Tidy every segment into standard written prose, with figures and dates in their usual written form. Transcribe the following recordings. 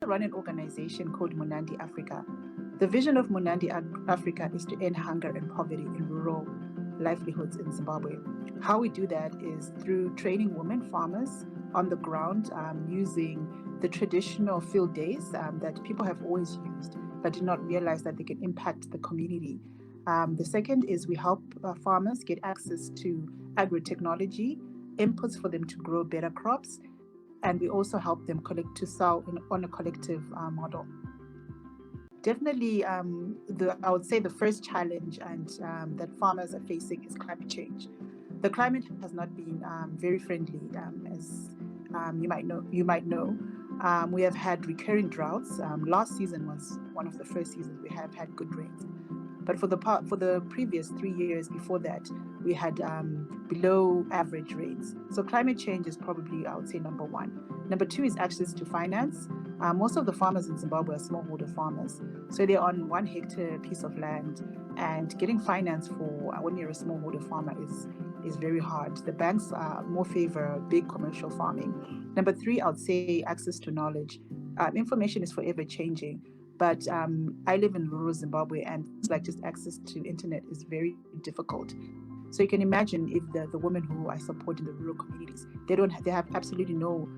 run an organization called Monandi Africa. The vision of Monandi Africa is to end hunger and poverty in rural livelihoods in Zimbabwe. How we do that is through training women farmers on the ground, using the traditional field days that people have always used but did not realize that they can impact the community. The second is we help farmers get access to agro-technology, inputs for them to grow better crops, and we also help them to sell on a collective model. Definitely, I would say the first challenge and that farmers are facing is climate change. The climate has not been very friendly, as you might know. We have had recurring droughts. Last season was one of the first seasons we have had good rains. But for the previous 3 years before that, we had below average rains. So climate change is probably, I would say, number one. Number two is access to finance. Most of the farmers in Zimbabwe are smallholder farmers. So they're on 1 hectare piece of land, and getting finance for when you're a smallholder farmer is very hard. The banks more favor big commercial farming. Number three, I would say access to knowledge. Information is forever changing. But I live in rural Zimbabwe, and it's like just access to internet is very difficult. So you can imagine if the women who I support in the rural communities, they have absolutely no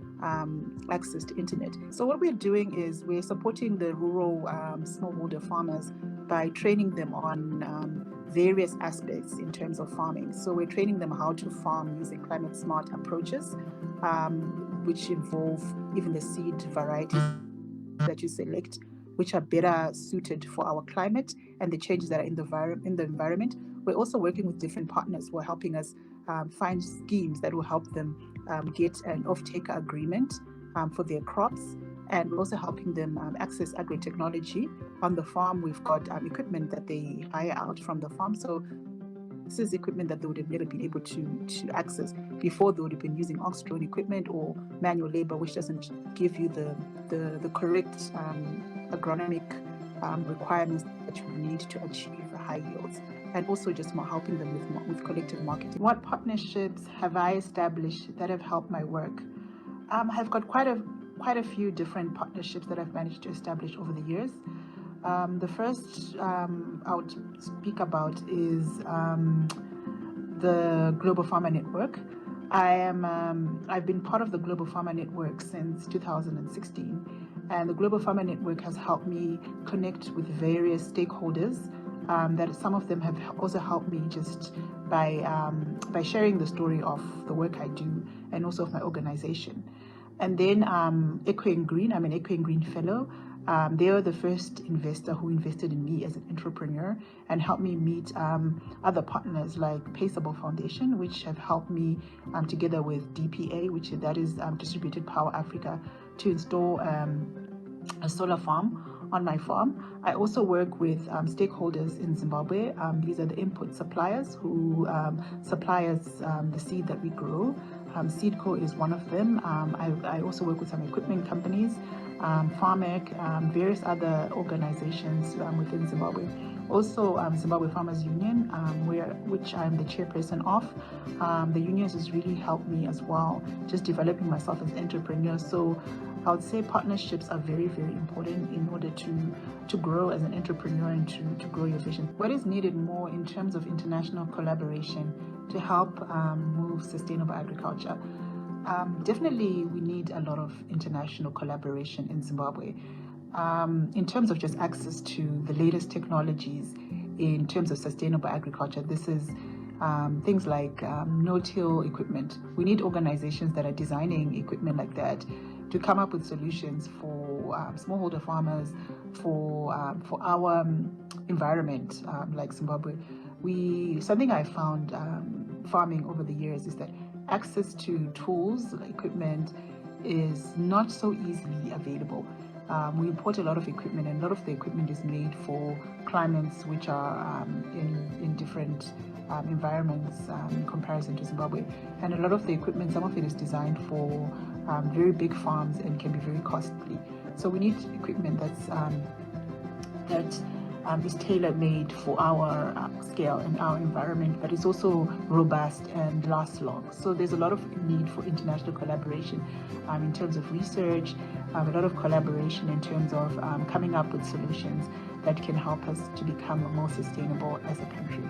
access to internet. So what we're doing is we're supporting the rural smallholder farmers by training them on various aspects in terms of farming. So we're training them how to farm using climate smart approaches, which involve even the seed varieties that you select, which are better suited for our climate and the changes that are in the environment. We're also working with different partners who are helping us find schemes that will help them get an off-taker agreement for their crops. And we're also helping them access agro-technology. On the farm, we've got equipment that they hire out from the farm. So this is equipment that they would have never been able to access before. They would have been using ox-drawn equipment or manual labor, which doesn't give you the correct agronomic requirements that you need to achieve high yields, and also just more helping them with collective marketing. What partnerships have I established that have helped my work? I've got quite a few different partnerships that I've managed to establish over the years. The first I would speak about is the Global Farmer Network. I've been part of the Global Farmer Network since 2016, and the Global Farmer Network has helped me connect with various stakeholders. That some of them have also helped me just by sharing the story of the work I do and also of my organization. And then Eco and Green, I'm an Eco and Green Fellow. They are the first investor who invested in me as an entrepreneur and helped me meet other partners like Paceable Foundation, which have helped me together with DPA, which is Distributed Power Africa, to install a solar farm on my farm. I also work with stakeholders in Zimbabwe. These are the input suppliers who supply us the seed that we grow. Seedco is one of them. I also work with some equipment companies, FarmEc, various other organizations within Zimbabwe. Also, Zimbabwe Farmers Union, which I'm the chairperson of. The unions has really helped me as well, just developing myself as an entrepreneur. So I would say partnerships are very, very important in order to grow as an entrepreneur and to grow your vision. What is needed more in terms of international collaboration to help move sustainable agriculture? Definitely, we need a lot of international collaboration in Zimbabwe. In terms of just access to the latest technologies in terms of sustainable agriculture, this is things like no-till equipment. We need organizations that are designing equipment like that to come up with solutions for smallholder farmers, for our environment, like Zimbabwe. Something I found farming over the years is that access to tools, equipment, is not so easily available. We import a lot of equipment, and a lot of the equipment is made for climates which are in different environments in comparison to Zimbabwe. And a lot of the equipment, some of it is designed for very big farms and can be very costly. So we need equipment that is tailor-made for our scale and our environment, but it's also robust and lasts long. So there's a lot of need for international collaboration in terms of research, a lot of collaboration in terms of coming up with solutions that can help us to become more sustainable as a country.